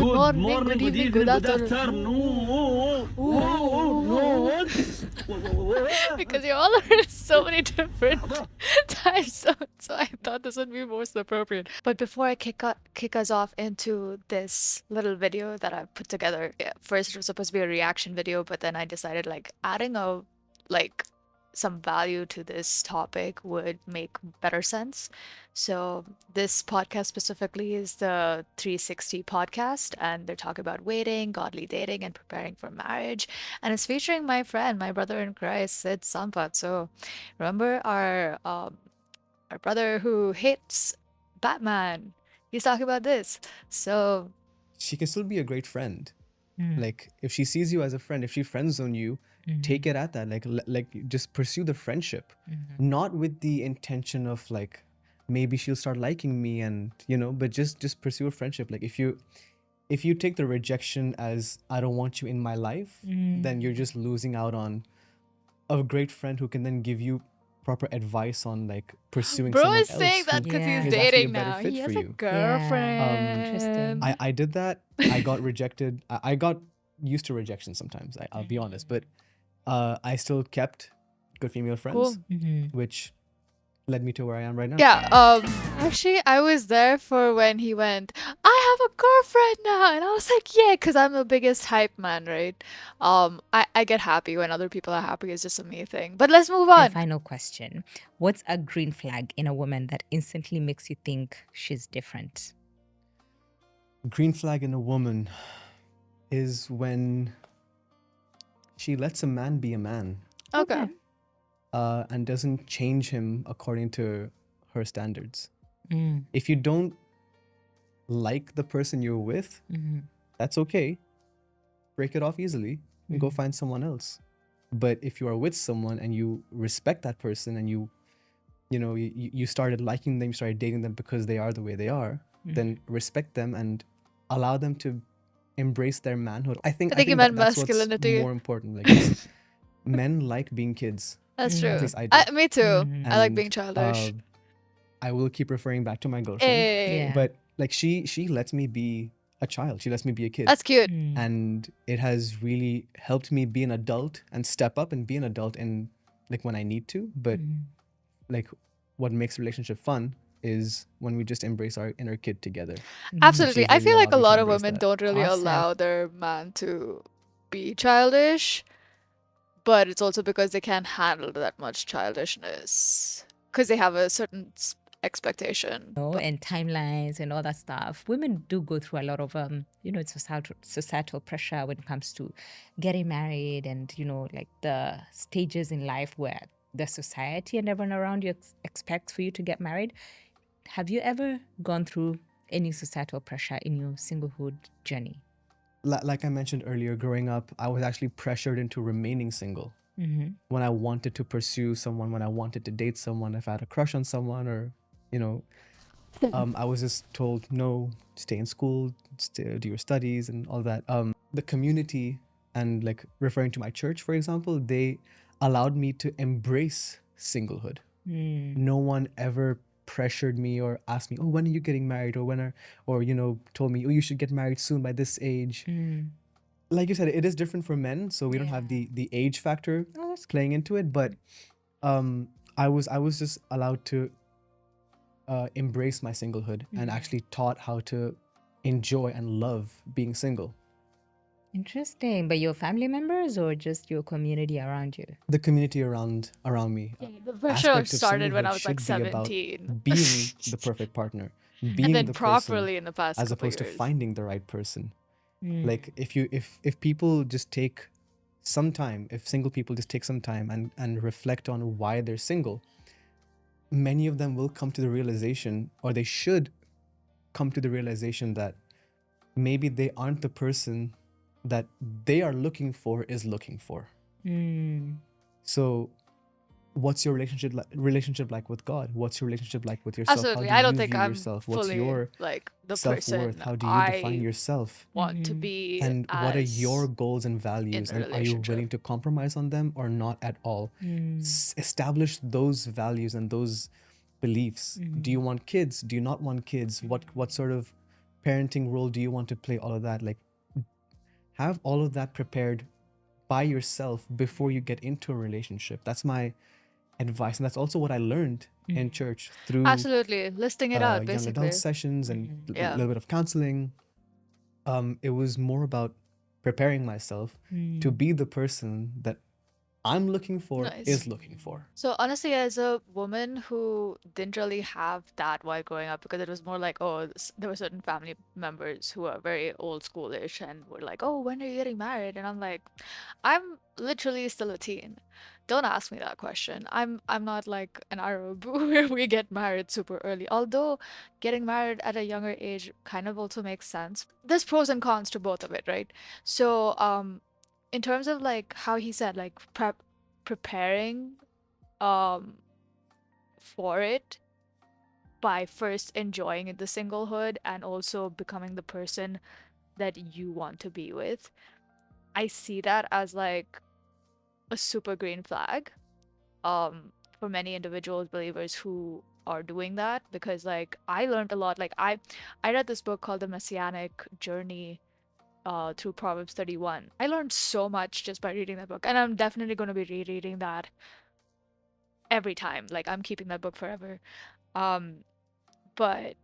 Good morning, good evening, good afternoon. Because you all are in so many different time zones, so I thought this would be most appropriate. But before I kick us off into this little video that I put together, first it was supposed to be a reaction video, but then I decided like adding a like some value to this topic would make better sense. So this podcast specifically is the 360 podcast, and they're talking about waiting, godly dating, and preparing for marriage. And it's featuring my friend, my brother in Christ, Sid Sampat. So remember our brother who hates Batman. He's talking about this. So She can still be a great friend. Hmm. Like if she sees you as a friend, if she friends zone you, take it at that. Like just pursue the friendship, not with the intention of like maybe she'll start liking me and but just pursue a friendship. Like if you take the rejection as I don't want you in my life, then you're just losing out on a great friend who can then give you proper advice on like pursuing bro someone is else saying that who because Yeah. he's is actually a dating better now. fit He for has a you. girlfriend. Interesting. I did that. I got rejected. I got used to rejection sometimes. I'll be honest, but I still kept good female friends, Cool. which led me to where I am right now. Yeah, actually, I was there for when he went, I have a girlfriend now. And I was like, yeah, because I'm the biggest hype man, right? I get happy when other people are happy. It's just a me thing. But let's move And on. final question. What's a green flag in a woman that instantly makes you think she's different? Green flag in a woman is when she lets a man be a man Okay. and doesn't change him according to her standards. Mm. If you don't like the person you're with, that's okay. Break it off easily and go find someone else. But if you are with someone and you respect that person and you started liking them, you started dating them because they are the way they are, then respect them and allow them to embrace their manhood. I think you meant that's masculinity. what's more important. Like it's- men like being kids. That's At true. least I do. Me too. I like And, being childish. I will keep referring back to my girlfriend. Hey. Yeah. But like she lets me be a child. She lets me be a kid. That's cute. And it has really helped me be an adult and step up and be an adult in like when I need to. But like what makes relationship fun is when we just embrace our inner kid together. Absolutely. She's I really feel like a allowed me to lot of embrace women that. don't really Awesome. allow their man to be childish, but it's also because they can't handle that much childishness because they have a certain expectation. And timelines and all that stuff. Women do go through a lot of societal pressure when it comes to getting married and like the stages in life where the society and everyone around you expects for you to get married. Have you ever gone through any societal pressure in your singlehood journey? Like I mentioned earlier, growing up, I was actually pressured into remaining single. When I wanted to pursue someone, when I wanted to date someone, if I had a crush on someone or, I was just told, no, stay in school, do your studies and all that. The community and like referring to my church, for example, they allowed me to embrace singlehood. No one ever pressured me or asked me, oh, when are you getting married? Or told me, oh, you should get married soon by this age. Like you said, it is different for men, so we don't have the age factor playing into it. But I was just allowed to embrace my singlehood and actually taught how to enjoy and love being single. Interesting. But your family members or just your community around you? The community around me. The pressure Aspect of started when I was singlehood like should be about 17. being the perfect partner, being And then the properly person, in the past as couple opposed to years. finding the right person. Like if people just take some time, if single people just take some time and reflect on why they're single, many of them will come to the realization, or they should come to the realization, that maybe they aren't the person that they are looking for is looking for. So what's your relationship like with God? What's your relationship like with yourself? Absolutely. How do I don't you think view I'm yourself? What's fully your like the self-worth? person How do you define yourself? want to be. And what are as your goals and values? in a And are you willing relationship. to compromise on them or not at all? Establish those values and those beliefs. Do you want kids? Do you not want kids? What sort of parenting role do you want to play, all of that. Like, have all of that prepared by yourself before you get into a relationship. That's my advice, and that's also what I learned in church through Absolutely. Listing it out, young adult basically. sessions and a Yeah. little bit of counseling. It was more about preparing myself to be the person that I'm looking for, Nice. is looking for. So honestly, as a woman who didn't really have that while growing up, because it was more like, oh, there were certain family members who are very old schoolish and were like, oh, when are you getting married? And I'm like, I'm literally still a teen. Don't ask me that question. I'm not like an Arab where we get married super early. Although getting married at a younger age kind of also makes sense. There's pros and cons to both of it, right? So in terms of like how he said like preparing um for it by first enjoying the singlehood and also becoming the person that you want to be with. I see that as like a super green flag for many individuals, believers who are doing that, because like I learned a lot. Like I read this book called The Messianic Journey through Proverbs 31. I learned so much just by reading that book, and I'm definitely going to be rereading that every time. Like I'm keeping that book forever. Um, but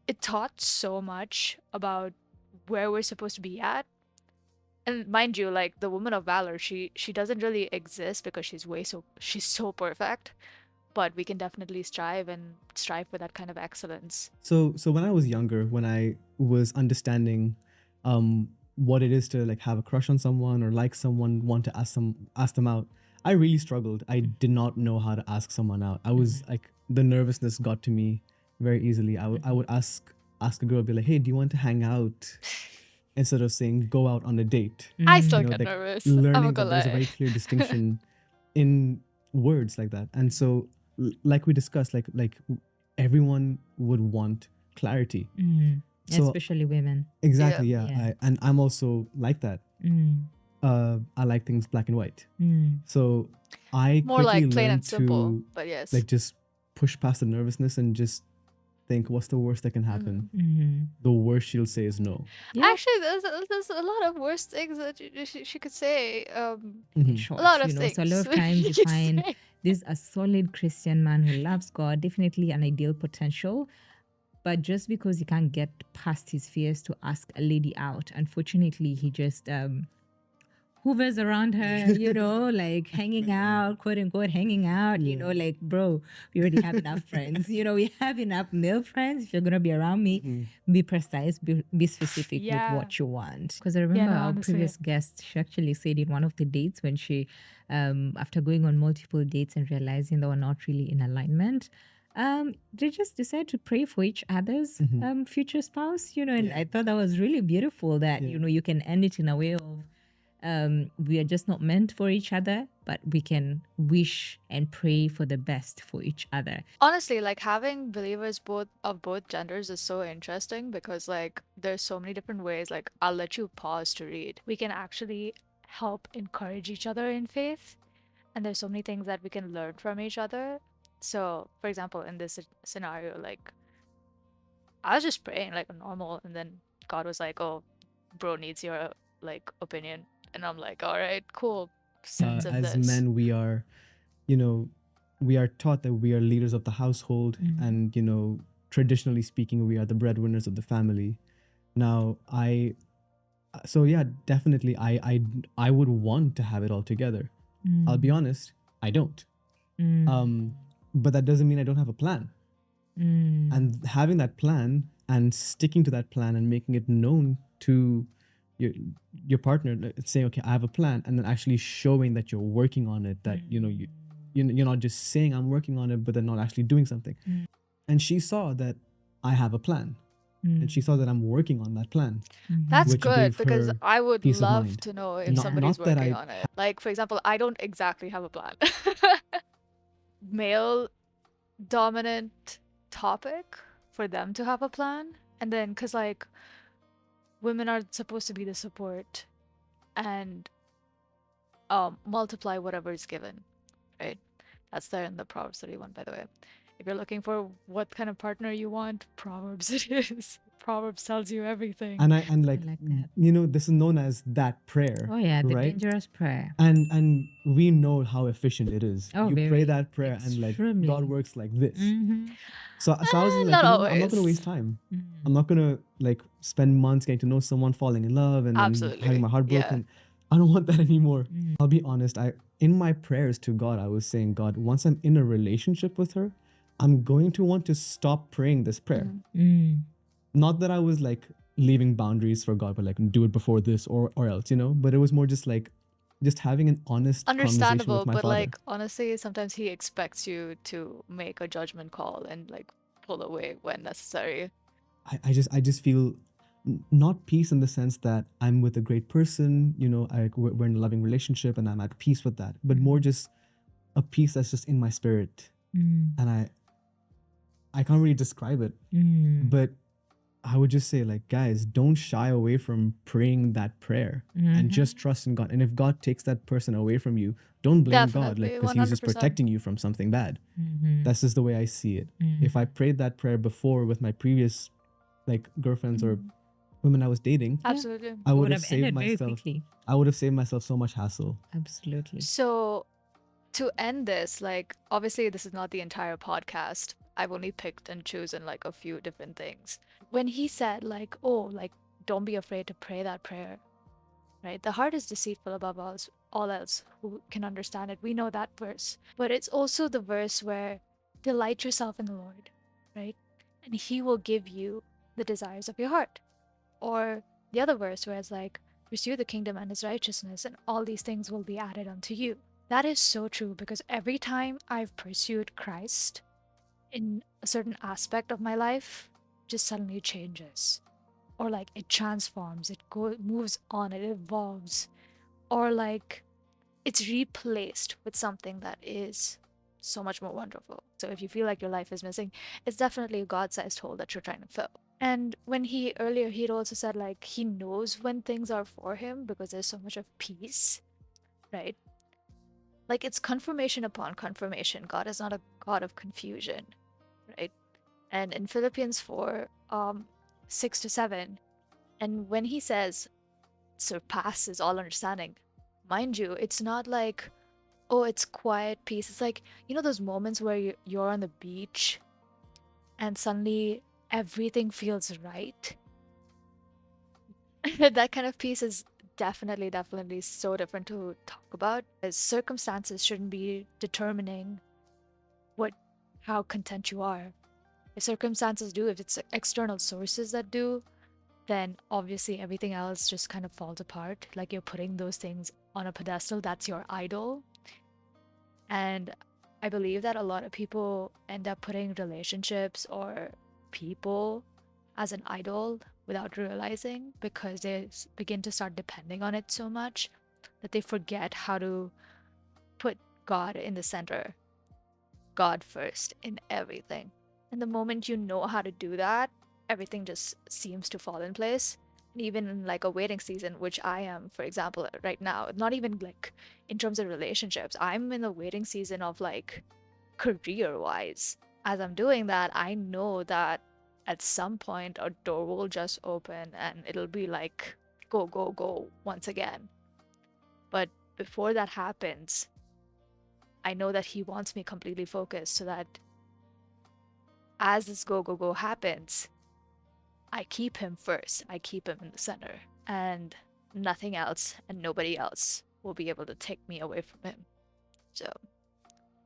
it taught so much about where we're supposed to be at. And mind you, like the woman of valor, she doesn't really exist because she's so perfect. But we can definitely strive for that kind of excellence. So when I was younger, when I was understanding what it is to like have a crush on someone or like someone, want to ask them out, I really struggled. I did not know how to ask someone out. I was like, the nervousness got to me very easily. I would ask a girl, be like, hey, do you want to hang out? Instead of saying go out on a date. I still You know, get like nervous. I'm learning not that gonna there's a lie. very clear distinction in words like that. And so like we discussed, like everyone would want clarity. So Especially women. exactly, Yeah. yeah. And I'm also like that. I like things black and white. So I More quickly like plain learned and simple, to but yes. like just push past the nervousness and just think, what's the worst that can happen? The worst she'll say is no. Yeah. Actually, there's a lot of worse things that she could say. In short, A lot of you know, so a lot of things times you you could find say. this a solid Christian man who loves God, definitely an ideal potential. But just because he can't get past his fears to ask a lady out, unfortunately, he just hoovers around her, you know, like hanging out, quote unquote, hanging out, you know, like, bro, we already have enough friends. You know, we have enough male friends. If you're going to be around me, be precise, be specific with what you want. Because I remember no, our honestly. previous guest, she actually said in one of the dates when she, after going on multiple dates and realizing they were not really in alignment, they just decided to pray for each other's future spouse, you know, and I thought that was really beautiful that, you know, you can end it in a way of, we are just not meant for each other, but we can wish and pray for the best for each other. Honestly, like having believers of both genders is so interesting because like there's so many different ways. Like I'll let you pause to read. We can actually help encourage each other in faith, and there's so many things that we can learn from each other. So, for example, in this scenario, like I was just praying like normal, and then God was like, "Oh, bro needs your like opinion," and I'm like, "All right, cool." Sense of As this. men, we are, you know, we are taught that we are leaders of the household, and you know, traditionally speaking, we are the breadwinners of the family. Now, so yeah, definitely, I would want to have it all together. I'll be honest, I don't. But that doesn't mean I don't have a plan. And having that plan and sticking to that plan and making it known to your partner, like, saying, okay, I have a plan, and then actually showing that you're working on it, that you know you're not just saying I'm working on it but then not actually doing something. And she saw that I have a plan, and she saw that I'm working on that plan. That's which good gave because her I would peace of love mind. to know if Not- somebody's not that working I on it. Like, for example, I don't exactly have a plan. Male dominant topic for them to have a plan. And then, because like women are supposed to be the support and multiply whatever is given, right? That's there in the Proverbs 31, by the way. If you're looking for what kind of partner you want, Proverbs it is. Proverbs tells you everything. And I like that. this is known as that prayer, Oh yeah, the right? dangerous prayer. And we know how efficient it is. Oh, You pray very that prayer and like God extremely. works like this. Mm-hmm. So I was like, Not what? I'm not gonna always. waste time. I'm not gonna like spend months getting to know someone, falling in love, and then having Absolutely. my heart Yeah. broken. I don't want that anymore. I'll be honest. In my prayers to God, I was saying, God, once I'm in a relationship with her, I'm going to want to stop praying this prayer. Not that I was like leaving boundaries for God, but like do it before this or else, But it was more just like just having an honest conversation Understandable, with my but father. like honestly, sometimes he expects you to make a judgment call and like pull away when necessary. I just feel not peace in the sense that I'm with a great person, we're in a loving relationship and I'm at peace with that, but more just a peace that's just in my spirit. And I can't really describe it, but I would just say, like, guys, don't shy away from praying that prayer and just trust in God. And if God takes that person away from you, don't blame God, like, Definitely, because He's just 100%. protecting you from something bad. That's just the way I see it. If I prayed that prayer before with my previous, like, girlfriends or women I was dating, Absolutely. I Would would have have saved ended very myself. quickly. I would have saved myself so much hassle. Absolutely. So, to end this, like, obviously, this is not the entire podcast. I've only picked and chosen like a few different things. When he said, like, oh, like, don't be afraid to pray that prayer, right? The heart is deceitful above all else. Who can understand it? We know that verse. But it's also the verse where delight yourself in the Lord, right? And He will give you the desires of your heart. Or the other verse where it's like, pursue the kingdom and His righteousness, and all these things will be added unto you. That is so true, because every time I've pursued Christ in a certain aspect of my life, just suddenly changes. Or like it transforms, it moves on, it evolves. Or like it's replaced with something that is so much more wonderful. So if you feel like your life is missing, it's definitely a God-sized hole that you're trying to fill. And when he'd also said like he knows when things are for him because there's so much of peace, right? Like it's confirmation upon confirmation. God is not a God of confusion, right? And in Philippians 4, 6-7, and when he says surpasses all understanding, mind you, it's not like, oh, it's quiet peace. It's like, those moments where you're on the beach and suddenly everything feels right. That kind of peace is definitely so different to talk about. As circumstances shouldn't be determining how content you are. If circumstances do, if it's external sources that do, then obviously everything else just kind of falls apart. Like you're putting those things on a pedestal, that's your idol. And I believe that a lot of people end up putting relationships or people as an idol without realizing, because they begin to start depending on it so much that they forget how to put God in the center, God first in everything. And the moment you know how to do that, everything just seems to fall in place. And even in like a waiting season, which I am, for example, right now, not even like in terms of relationships, I'm in the waiting season of like career wise. As I'm doing that, I know that at some point a door will just open and it'll be like, go, go, go once again. But before that happens, I know that He wants me completely focused so that as this go, go, go happens, I keep Him first. I keep Him in the center. And nothing else and nobody else will be able to take me away from Him. So,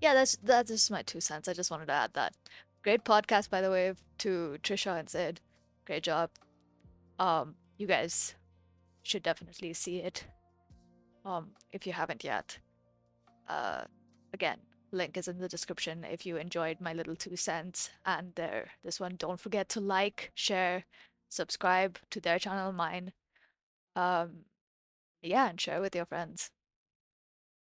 yeah, that's just my 2 cents. I just wanted to add that. Great podcast, by the way, to Trisha and Sid. Great job. You guys should definitely see it. If you haven't yet. Again, link is in the description if you enjoyed my little 2 cents. And this one, don't forget to like, share, subscribe to their channel, mine. Yeah, and share with your friends.